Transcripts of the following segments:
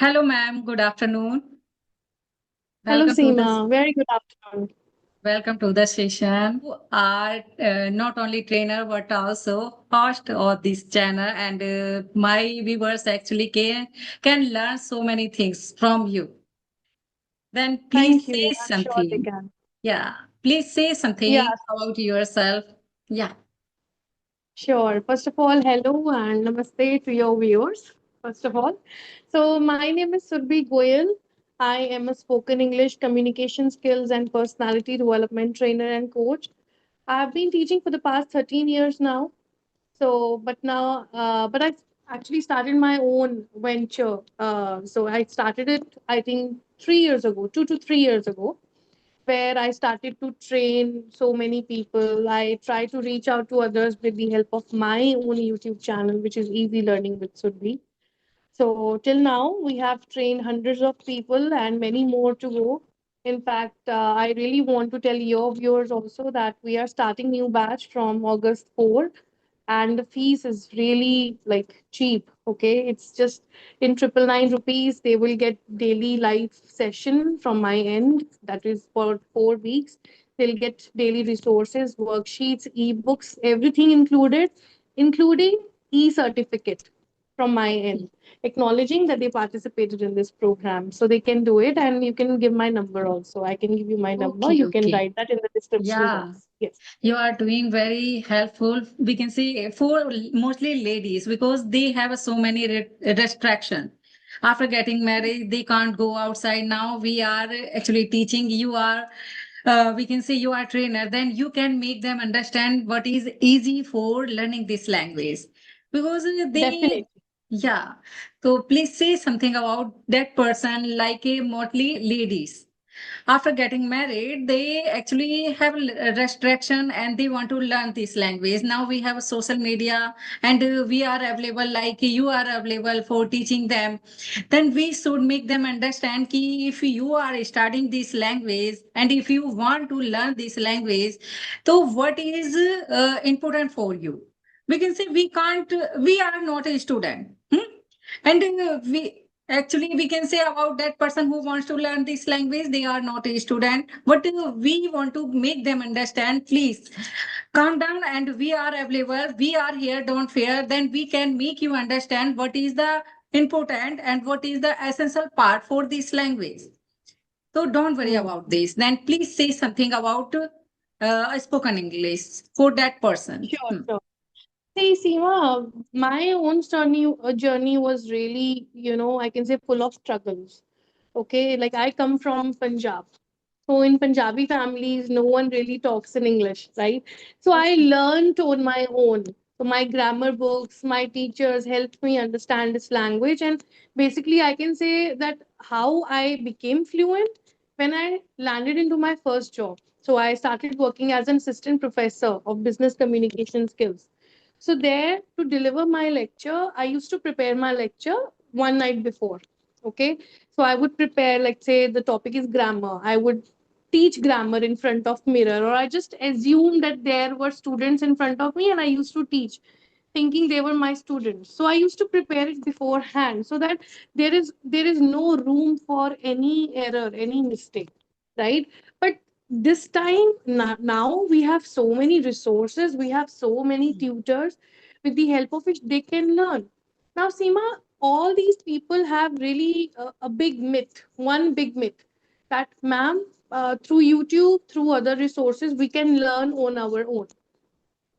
Hello, ma'am. Good afternoon. Hello, Welcome to this. Seema. Very good afternoon. Welcome to the session. You are not only trainer but also host of this channel, and my viewers actually can learn so many things from you. Then please Thank say you. I'm sure they something. can. Yeah, please say Yeah, something about yourself. Yeah. sure. First of all, hello and namaste to your viewers. First of all, so my name is Surbhi Goyal. I am a spoken English communication skills and personality development trainer and coach. I've been teaching for the past 13 years now. But I actually started my own venture. So I started it, I think, 3 years ago, 2 to 3 years ago, where I started to train so many people. I try to reach out to others with the help of my own YouTube channel, which is Easy Learning with Sudhi. So till now, we have trained hundreds of people and many more to go. In fact, I really want to tell your viewers also that we are starting new batch from August 4, and the fees is really like cheap. Okay, it's just in 999 rupees. They will get daily live session from my end. That is for 4 weeks. They'll get daily resources, worksheets, ebooks, everything included, including e-certificate from my end acknowledging that they participated in this program. So they can do it, and you can give my number also. I can give you my number. Okay, You can okay. write that in the description Yeah. box. Yes. You are doing very helpful. We can see for mostly ladies because they have so many restriction. After getting married, they can't go outside. Now we are actually teaching. You are, we can say you are trainer. Then you can make them understand what is easy for learning this language because they. Definitely. Yeah. So please say something about that person like a mostly ladies after getting married they actually have a restriction and they want to learn this language. Now we have a social media and we are available like you are available for teaching them. Then we should make them understand ki if you are studying this language and if you want to learn this language, so what is important for you. We can say we can't, we are not a student. And we actually we can say about that person who wants to learn this language, they are not a student, but we want to make them understand. Please calm down, and we are available. We are here. Don't fear. Then we can make you understand what is the important and what is the essential part for this language. So don't worry Hmm. about this. Then please say something about spoken English for that person. Sure, sure. See, Seema, my own journey was really, I can say full of struggles. Okay, like I come from Punjab. So in Punjabi families, no one really talks in English, right? So I Okay. learned on my own. So my grammar books, my teachers helped me understand this language. And basically, I can say that how I became fluent when I landed into my first job. So I started working as an assistant professor of business communication skills. So there to deliver my lecture, I used to prepare my lecture one night before. Okay. So I would prepare, like say the topic is grammar. I would teach grammar in front of mirror, or I just assumed that there were students in front of me and I used to teach thinking they were my students. So I used to prepare it beforehand so that there is no room for any error, any mistake, right? But this time now we have so many resources, we have so many tutors with the help of which they can learn. Now, Seema, all these people have really a big myth, one big myth that, ma'am, through YouTube, through other resources, we can learn on our own.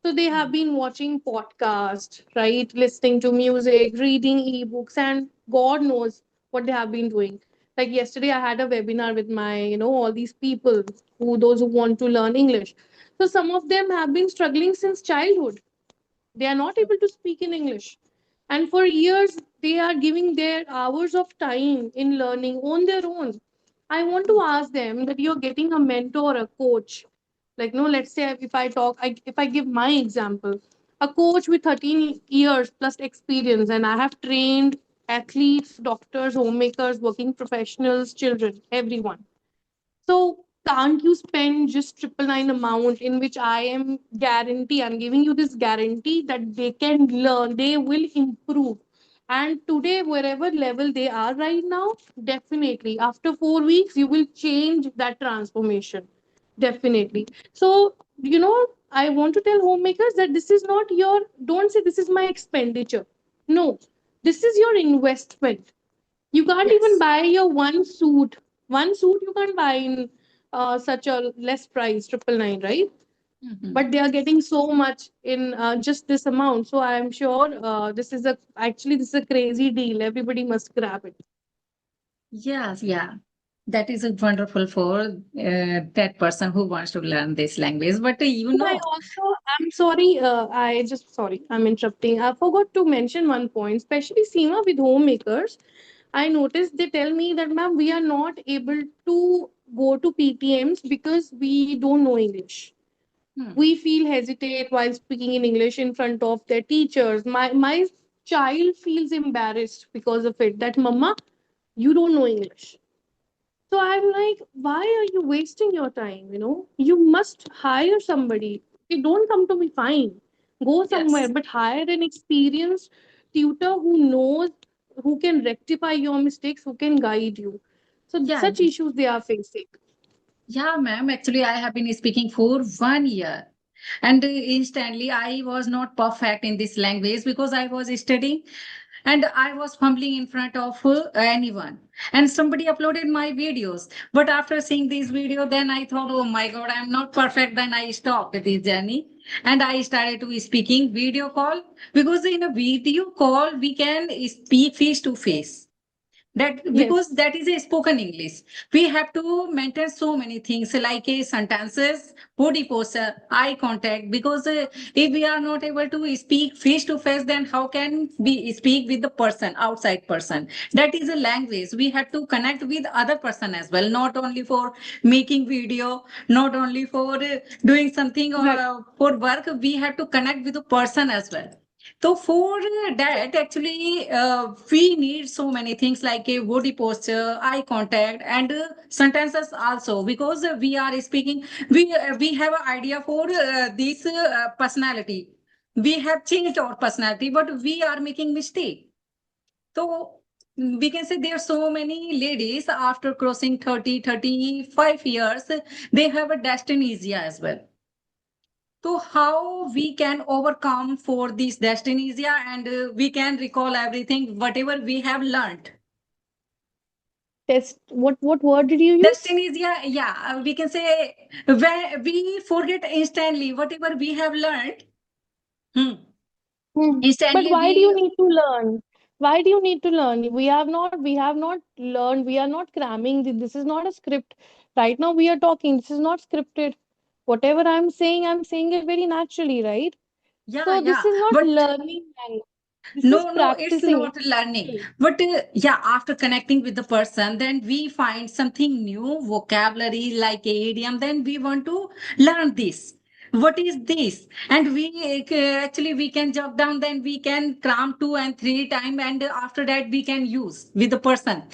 So they have been watching podcasts, right? Listening to music, reading ebooks, and God knows what they have been doing. Like yesterday, I had a webinar with my, all these people those who want to learn English. So some of them have been struggling since childhood. They are not able to speak in English. And for years, they are giving their hours of time in learning on their own. I want to ask them that you're getting a mentor, a coach. Like, no, let's say if I give my example, a coach with 13 years plus experience, and I have trained athletes, doctors, homemakers, working professionals, children, everyone. So can't you spend just 999 amount in which I'm giving you this guarantee that they can learn, they will improve. And today, wherever level they are right now, definitely after 4 weeks, you will change that transformation. Definitely. So, I want to tell homemakers that this is not your, don't say this is my expenditure. No, this is your investment. You can't even Yes. buy your one suit. One suit you can't buy in such a less price, 999, right? Mhm. But they are getting so much in just this amount. So I'm sure this is a crazy deal. Everybody must grab it. Yes, yeah. That is a wonderful for that person who wants to learn this language. But And I'm sorry, sorry, I'm interrupting. I forgot to mention one point, especially Seema with homemakers. I noticed they tell me that, ma'am, we are not able to go to PTMs because we don't know English. hmm, We feel hesitate while speaking in English in front of their teachers. My child feels embarrassed because of it. That mama, you don't know English. So I'm like, why are you wasting your time? You must hire somebody. You don't come to me, fine. Go somewhere, yes. but hire an experienced tutor who knows, who can rectify your mistakes, who can guide you. So Yeah, such issues they are facing. yeah, ma'am. Actually, I have been speaking for 1 year. And instantly, I was not perfect in this language because I was studying and I was fumbling in front of anyone. And somebody uploaded my videos. But after seeing this video, then I thought, oh my God, I'm not perfect. Then I stopped this journey and I started to speaking video call because in a video call, we can speak face to face. That because Yes. that is a spoken English, we have to maintain so many things like a sentences, body posture, eye contact, because if we are not able to speak face to face, then how can we speak with the person, outside person? That is a language, we have to connect with other person as well, not only for making video, not only for doing something or Right. for work, we have to connect with the person as well. So for that, actually, we need so many things like a body posture, eye contact, and sentences also because we are speaking. We have an idea for this personality. We have changed our personality, but we are making mistake. So we can say there are so many ladies after crossing 30, 35 years, they have a dystonia as well. So how we can overcome for this dystonia and we can recall everything, whatever we have learned. Test. What word did you use? Dystonia, yeah, we can say when we forget instantly whatever we have learned. Hmm. Hmm. But Instantly why do you we, need to learn? Why do you need to learn? We have not learned. We are not cramming. This is not a script. Right now we are talking. This is not scripted. Whatever I'm saying it very naturally, right? yeah, So this yeah. is not But learning language. This is no, no, it's practicing. not learning. But yeah, after connecting with the person, then we find something new, vocabulary like a idiom, then we want to learn this. What is this? And we actually we can jot down, then we can cram 2 and 3 times, and after that we can use with the person.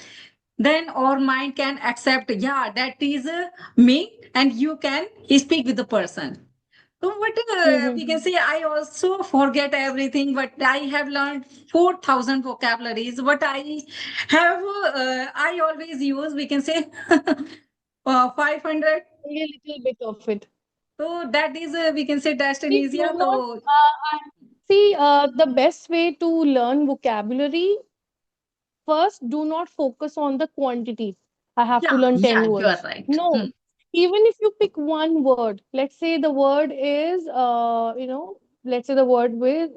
Then our mind can accept, yeah, that is me, and you can speak with the person. So what Mm-hmm. we can say, I also forget everything, but I have learned 4,000 vocabularies. But I always use, we can say, 500. Only a little bit of it. So that is, we can say, See, do dystonia. not So see the best way to learn vocabulary. First, do not focus on the quantity. I have to yeah, learn yeah, 10 you are words. right. Hmm. No. Even if you pick one word, let's say the word is, let's say the word is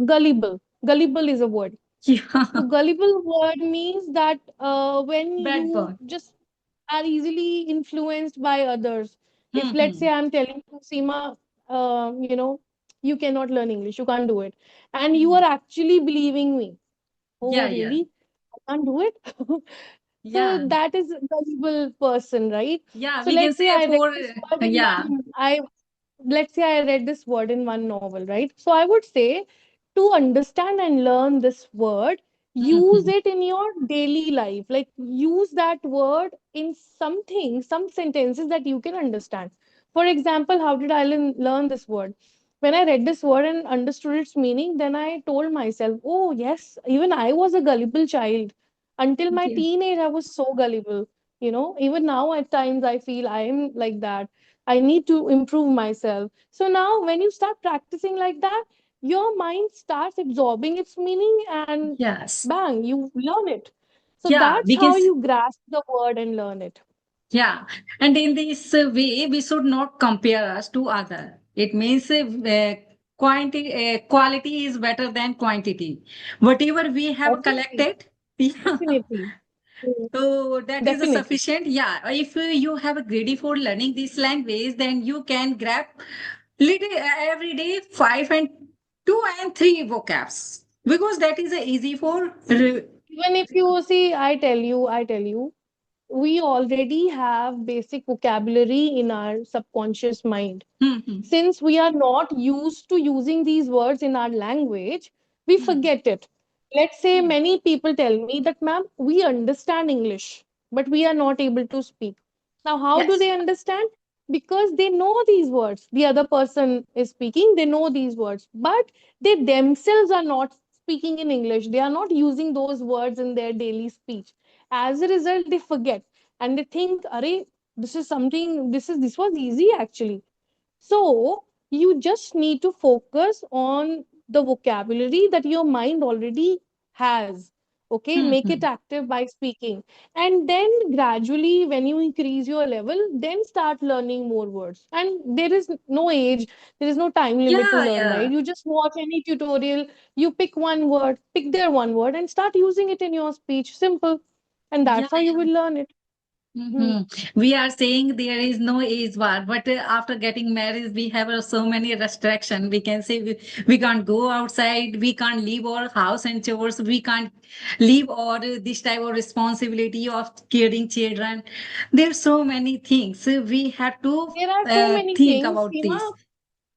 gullible. Gullible is a word. So Yeah, gullible word means that when bad you boy. just are easily influenced by others. If Hmm, let's say hmm, I'm telling you, Seema, you cannot learn English, you can't do it, and you hmm. are actually believing me. Oh, Yeah, yeah, really? I can't do it. So yeah, that is a gullible person, right? yeah. So We can let's say say I read for, this word in yeah. one. I Let's say I read this word in one novel, right? So I would say to understand and learn this word, Hmm, use hmm. it in your daily life. Like use that word in something, some sentences that you can understand. For example, how did I learn this word? When I read this word and understood its meaning, then I told myself, oh, yes, even I was a gullible child. Until my Yeah. teenage, I was so gullible. Even now at times I feel I am like that. I need to improve myself. So now, when you start practicing like that, your mind starts absorbing its meaning and Yes. bang, you learn it. So Yeah, that's how because you grasp the word and learn it. yeah, and in this way, we should not compare us to other. It means quality is better than quantity. Whatever we have Definitely. collected, yeah, Definitely. Mm, so that is a definitely. sufficient. Yeah, if you have a greedy for learning this language, then you can grab little every day 5 and 2 and 3 vocabs because that is easy for. Even if you see, I tell you, we already have basic vocabulary in our subconscious mind. Mhm. Since we are not used to using these words in our language, we Mhm. forget it. Let's say Mhm. many people tell me that, ma'am, we understand English, but we are not able to speak. Now, how do Yes. they understand? Because they know these words. The other person is speaking, they know these words, but they themselves are not speaking in English. They are not using those words in their daily speech. As a result, they forget and they think, Arey, this was easy actually. So you just need to focus on the vocabulary that your mind already has. Okay, make it Mhm. active by speaking. And then gradually, when you increase your level, then start learning more words. And there is no age, there is no time limit to Yeah, learn, right? yeah. You just watch any tutorial, you pick one word, pick their one word, and start using it in your speech. Simple. And Yeah, that's how you will learn it. Hmm. We are saying there is no age bar, but after getting married, we have so many restrictions. We can say we can't go outside, we can't leave our house and chores, we can't leave all this type of responsibility of caring children. There's so many things we have to There are so many think things, about Seema. this.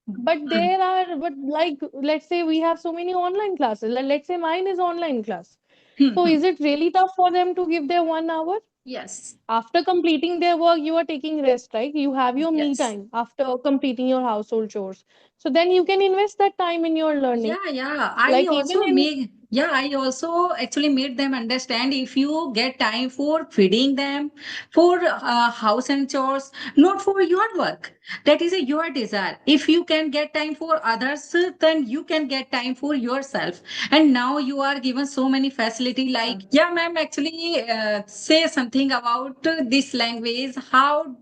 But like, let's say we have so many online classes. Let's say mine is online class. So Mhm. is it really tough for them to give their 1 hour? Yes, After completing their work, you are taking rest, right? You have your me yes. time after completing your household chores. So then you can invest that time in your learning. Yeah, yeah. I Like even also in make, yeah, I also actually made them understand if you get time for feeding them, for house and chores, not for your work. That is your desire. If you can get time for others, then you can get time for yourself. And now you are given so many facility yeah. like, yeah, ma'am, actually say something about this language, how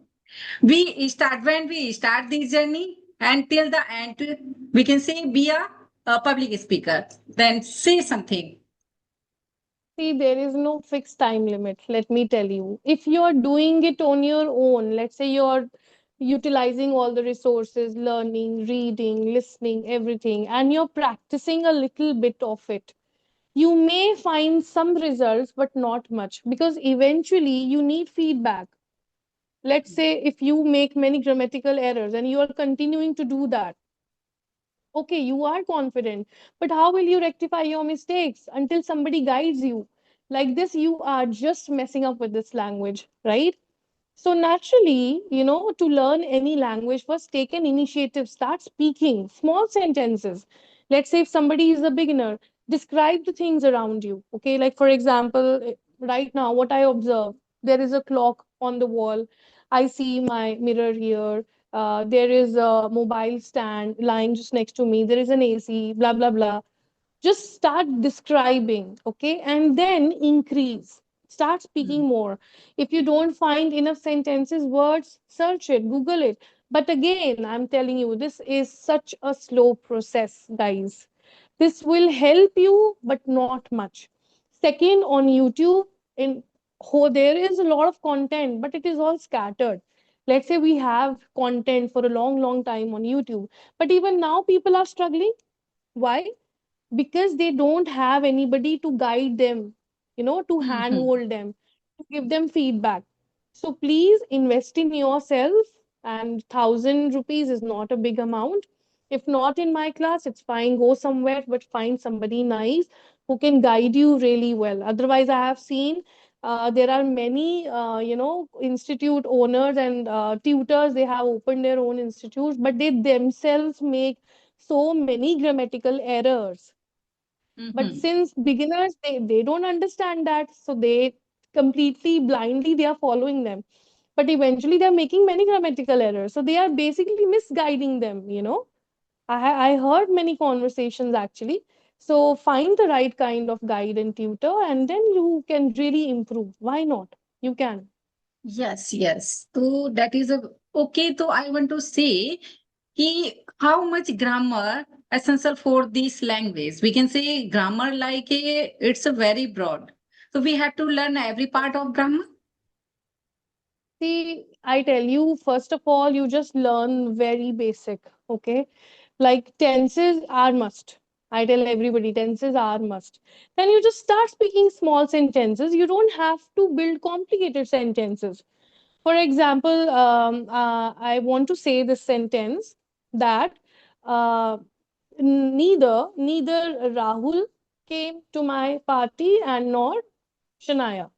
we start when we start this journey until the end we can say be a public speaker then say something. See, there is no fixed time limit, let me tell you. If you're doing it on your own, let's say you're utilizing all the resources, learning, reading, listening, everything, and you're practicing a little bit of it, you may find some results, but not much because eventually you need feedback. Let's say if you make many grammatical errors and you are continuing to do that, okay, you are confident, but how will you rectify your mistakes until somebody guides you? Like this, you are just messing up with this language, right? So naturally, to learn any language, first take an initiative, start speaking small sentences. Let's say if somebody is a beginner, describe the things around you. Okay, like for example, right now, what I observe, there is a clock on the wall. I see my mirror here. There is a mobile stand lying just next to me. There is an AC, blah, blah, blah. Just start describing, okay, and then increase, start speaking more. If you don't find enough sentences, words, search it, google it. But again, I'm telling you, this is such a slow process, guys. This will help you, but not much. Second, on YouTube, in there is a lot of content, but it is all scattered. Let's say we have content for a long, long time on YouTube, but even now people are struggling. Why? Because they don't have anybody to guide them, to Mhm. handhold them, to give them feedback. So please invest in yourself, and 1,000 rupees is not a big amount. If not in my class, it's fine. Go somewhere, but find somebody nice who can guide you really well. Otherwise, I have seen there are many, institute owners and tutors. They have opened their own institutes, but they themselves make so many grammatical errors. But Mhm. since beginners, they don't understand that, so they completely blindly they are following them. But eventually they're making many grammatical errors. So they are basically misguiding them, you know. I heard many conversations actually. So find the right kind of guide and tutor, and then you can really improve. Why not? You can. Yes, yes. So that is a okay. So I want to say how much grammar essential for this language. We can say grammar like it's a very broad. So we have to learn every part of grammar. See, I tell you, first of all, you just learn very basic, okay? Like tenses are must. I tell everybody tenses are must. Then you just start speaking small sentences. You don't have to build complicated sentences. For example, I want to say this sentence that uh, neither Rahul came to my party and nor Shania.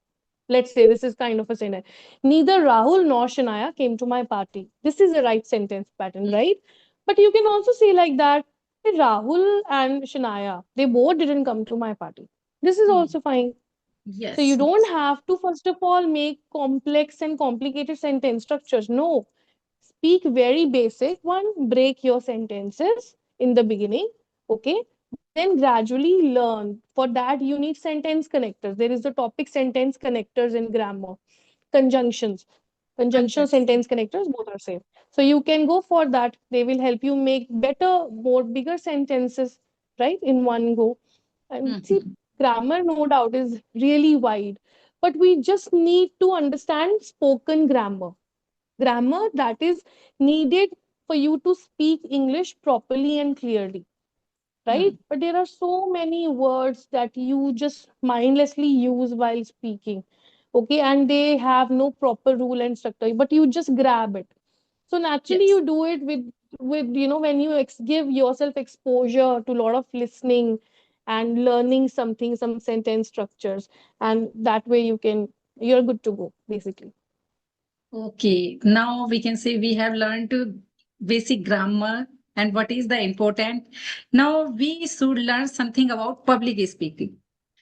Let's say this is kind of a sentence. Neither Rahul nor Shania came to my party. This is the right sentence pattern, right? But you can also say like that, "Hey, Rahul and Shania, they both didn't come to my party." This is Hmm. also fine. So you Yes, don't yes. have to, first of all, make complex and complicated sentence structures. No, speak very basic one, break your sentences in the beginning, okay? Then gradually learn. For that, you need sentence connectors. There is the topic sentence connectors in grammar, conjunctions. Conjunction Context. sentence connectors, both are same. So you can go for that. They will help you make better, more bigger sentences, right, in one go. And see, Mhm. grammar, no doubt, is really wide, but we just need to understand spoken grammar that is needed for you to speak English properly and clearly, right? Hmm. But there are so many words that you just mindlessly use while speaking, okay, and they have no proper rule and structure, but you just grab it. So naturally, Yes. you do it with when you give yourself exposure to a lot of listening and learning something, some sentence structures, and that way you're good to go, basically. Okay. Now we can say we have learned to basic grammar and what is the important. Now we should learn something about public speaking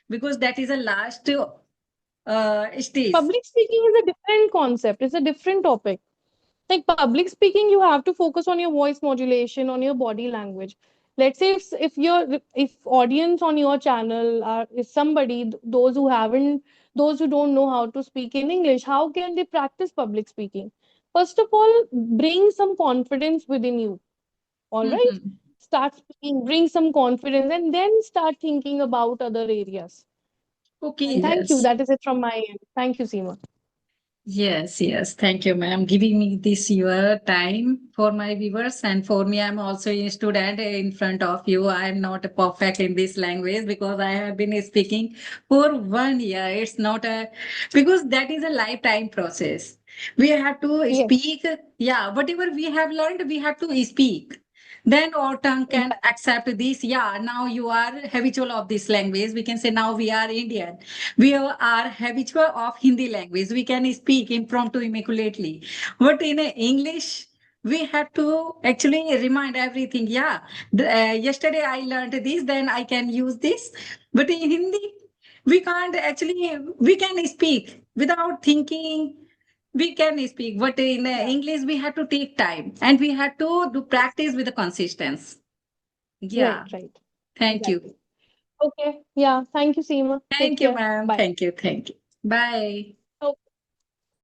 because that is a last stage. Public speaking is a different concept, it's a different topic. Like public speaking, you have to focus on your voice modulation, on your body language. Let's say if audience on your channel are is somebody, those who don't know how to speak in English, how can they practice public speaking? First of all, bring some confidence within you. All right, Mhm. start speaking, bring some confidence, and then start thinking about other areas. Okay, And thank you, yes. that is it from my end. Thank you, Seema. Yes, yes. Thank you, ma'am. Giving me this your time for my viewers and for me, I'm also a student in front of you. I'm not perfect in this language because I have been speaking for 1 year. It's not a because that is a lifetime process. We have to Yes, speak. Yeah, whatever we have learned, we have to speak. Then our tongue can exactly. accept this. Yeah, now you are habitual of this language. We can say now we are Indian. We are habitual of Hindi language. We can speak impromptu immaculately. But in English, we have to actually remind everything. Yeah, yesterday I learned this, then I can use this. But in Hindi, we can't actually, we can speak without thinking. We can speak, but in Yeah, English, we have to take time and we have to do practice with the consistency. right, Yeah, right. thank you. Exactly. Okay. Yeah. Thank you, Seema. Take Thank you, care. ma'am. Bye. Thank you. Thank you. Bye.